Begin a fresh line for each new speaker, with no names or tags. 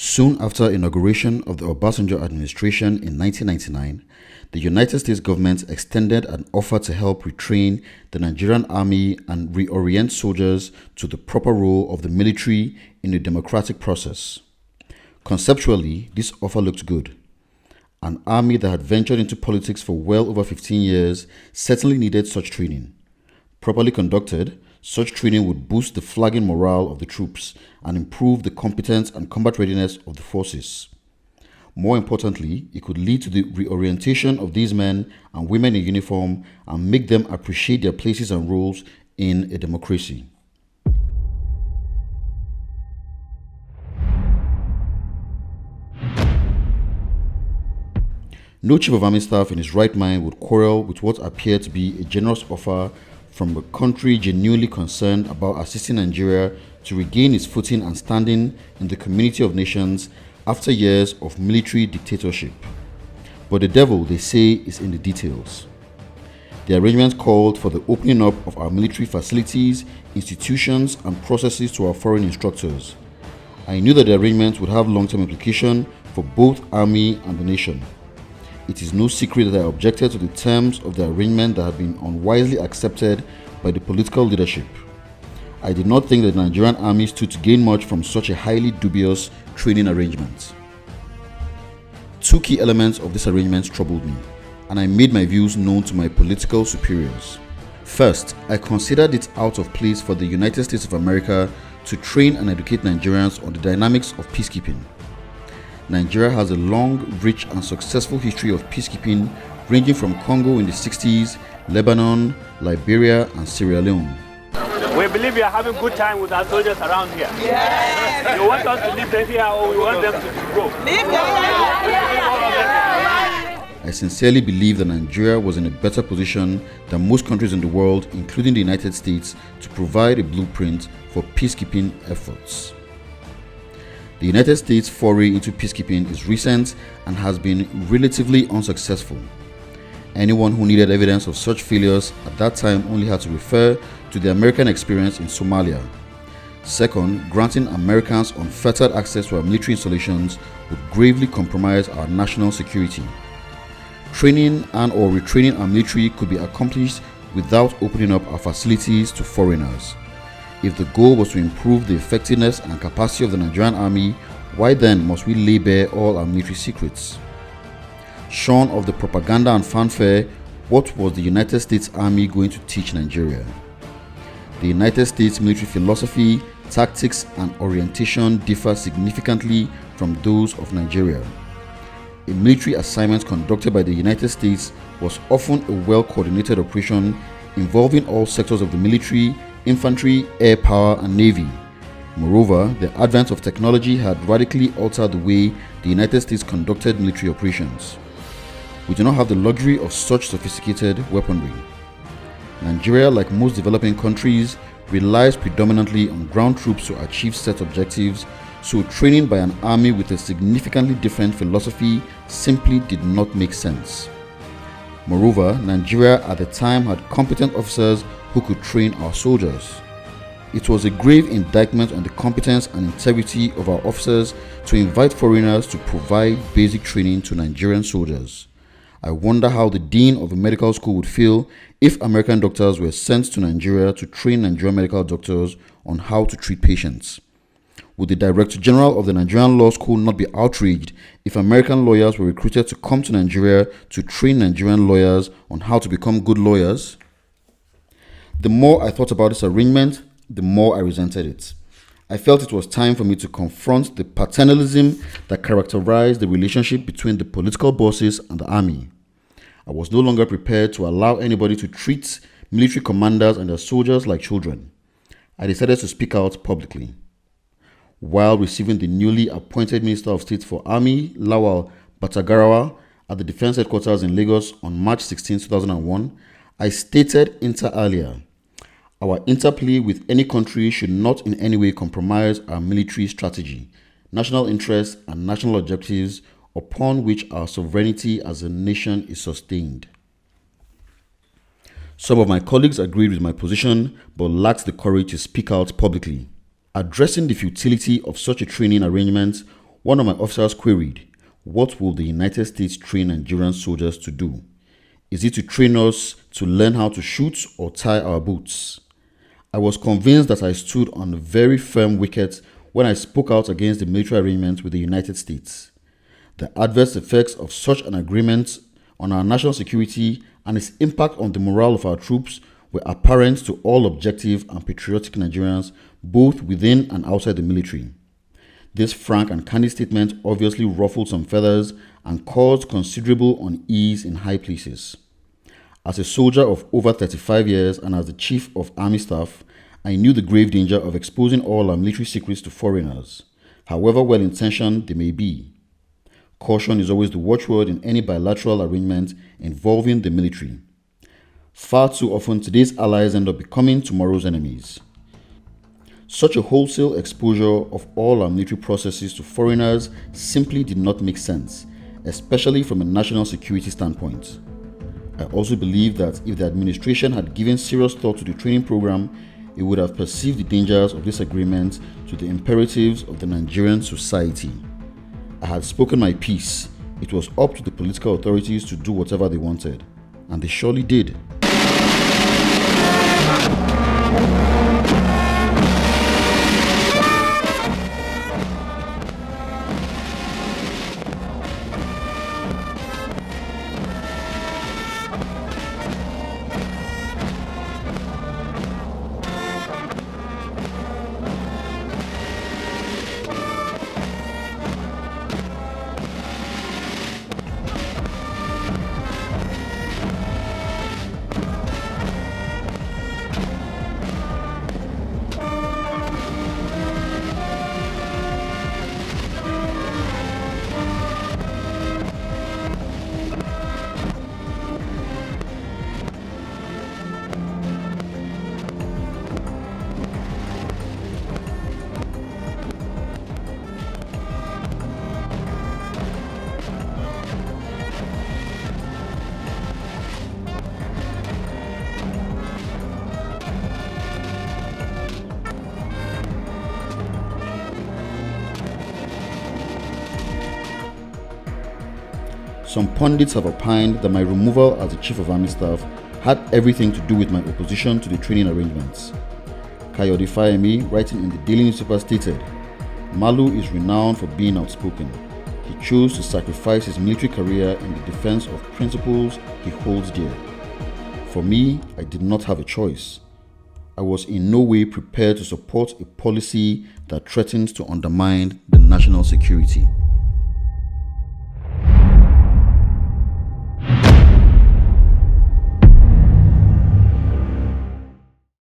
Soon after inauguration of the Obasanjo administration in 1999, the United States government extended an offer to help retrain the Nigerian army and reorient soldiers to the proper role of the military in a democratic process. Conceptually, this offer looked good. An army that had ventured into politics for well over 15 years certainly needed such training. Properly conducted, such training would boost the flagging morale of the troops and improve the competence and combat readiness of the forces. More importantly, it could lead to the reorientation of these men and women in uniform and make them appreciate their places and roles in a democracy. No chief of army staff in his right mind would quarrel with what appeared to be a generous offer from a country genuinely concerned about assisting Nigeria to regain its footing and standing in the community of nations after years of military dictatorship. But the devil, they say, is in the details. The arrangement called for the opening up of our military facilities, institutions, and processes to our foreign instructors. I knew that the arrangement would have long-term implication for both army and the nation. It is no secret that I objected to the terms of the arrangement that had been unwisely accepted by the political leadership. I did not think that the Nigerian army stood to gain much from such a highly dubious training arrangement. Two key elements of this arrangement troubled me, and I made my views known to my political superiors. First, I considered it out of place for the United States of America to train and educate Nigerians on the dynamics of peacekeeping. Nigeria has a long, rich and successful history of peacekeeping ranging from Congo in the 60s, Lebanon, Liberia and Sierra Leone.
We believe we are having good time with our soldiers around here. Yes. You want us to leave them here or we want them to go? Leave them.
I sincerely believe that Nigeria was in a better position than most countries in the world, including the United States, to provide a blueprint for peacekeeping efforts. The United States' foray into peacekeeping is recent and has been relatively unsuccessful. Anyone who needed evidence of such failures at that time only had to refer to the American experience in Somalia. Second, granting Americans unfettered access to our military installations would gravely compromise our national security. Training and or retraining our military could be accomplished without opening up our facilities to foreigners. If the goal was to improve the effectiveness and capacity of the Nigerian army, why then must we lay bare all our military secrets? Shorn of the propaganda and fanfare, what was the United States Army going to teach Nigeria? The United States military philosophy, tactics, and orientation differ significantly from those of Nigeria. A military assignment conducted by the United States was often a well-coordinated operation involving all sectors of the military, infantry, air power, and navy. Moreover, the advent of technology had radically altered the way the United States conducted military operations. We do not have the luxury of such sophisticated weaponry. Nigeria, like most developing countries, relies predominantly on ground troops to achieve set objectives, so training by an army with a significantly different philosophy simply did not make sense. Moreover, Nigeria at the time had competent officers who could train our soldiers. It was a grave indictment on the competence and integrity of our officers to invite foreigners to provide basic training to Nigerian soldiers. I wonder how the dean of a medical school would feel if American doctors were sent to Nigeria to train Nigerian medical doctors on how to treat patients. Would the Director General of the Nigerian Law School not be outraged if American lawyers were recruited to come to Nigeria to train Nigerian lawyers on how to become good lawyers? The more I thought about this arrangement, the more I resented it. I felt it was time for me to confront the paternalism that characterized the relationship between the political bosses and the army. I was no longer prepared to allow anybody to treat military commanders and their soldiers like children. I decided to speak out publicly. While receiving the newly appointed Minister of State for Army, Lawal Batagarawa, at the Defense Headquarters in Lagos on March 16, 2001, I stated inter alia, our interplay with any country should not in any way compromise our military strategy, national interests, and national objectives upon which our sovereignty as a nation is sustained. Some of my colleagues agreed with my position but lacked the courage to speak out publicly. Addressing the futility of such a training arrangement, One of my officers queried, "What will the United States train Nigerian soldiers to do? Is it to train us to learn how to shoot or tie our boots?" I was convinced that I stood on very firm wicket when I spoke out against the military arrangement with the United States. The adverse effects of such an agreement on our national security and its impact on the morale of our troops were apparent to all objective and patriotic Nigerians, both within and outside the military. This frank and candid statement obviously ruffled some feathers and caused considerable unease in high places. As a soldier of over 35 years and as the Chief of Army Staff, I knew the grave danger of exposing all our military secrets to foreigners, however well-intentioned they may be. Caution is always the watchword in any bilateral arrangement involving the military. Far too often, today's allies end up becoming tomorrow's enemies. Such a wholesale exposure of all our military processes to foreigners simply did not make sense, especially from a national security standpoint. I also believe that if the administration had given serious thought to the training program, it would have perceived the dangers of this agreement to the imperatives of the Nigerian society. I had spoken my piece. It was up to the political authorities to do whatever they wanted, and they surely did. Some pundits have opined that my removal as the Chief of Army Staff had everything to do with my opposition to the training arrangements. Kayode Fayemi, writing in the Daily newspaper, stated, "Malu is renowned for being outspoken. He chose to sacrifice his military career in the defense of principles he holds dear. For me, I did not have a choice. I was in no way prepared to support a policy that threatens to undermine the national security."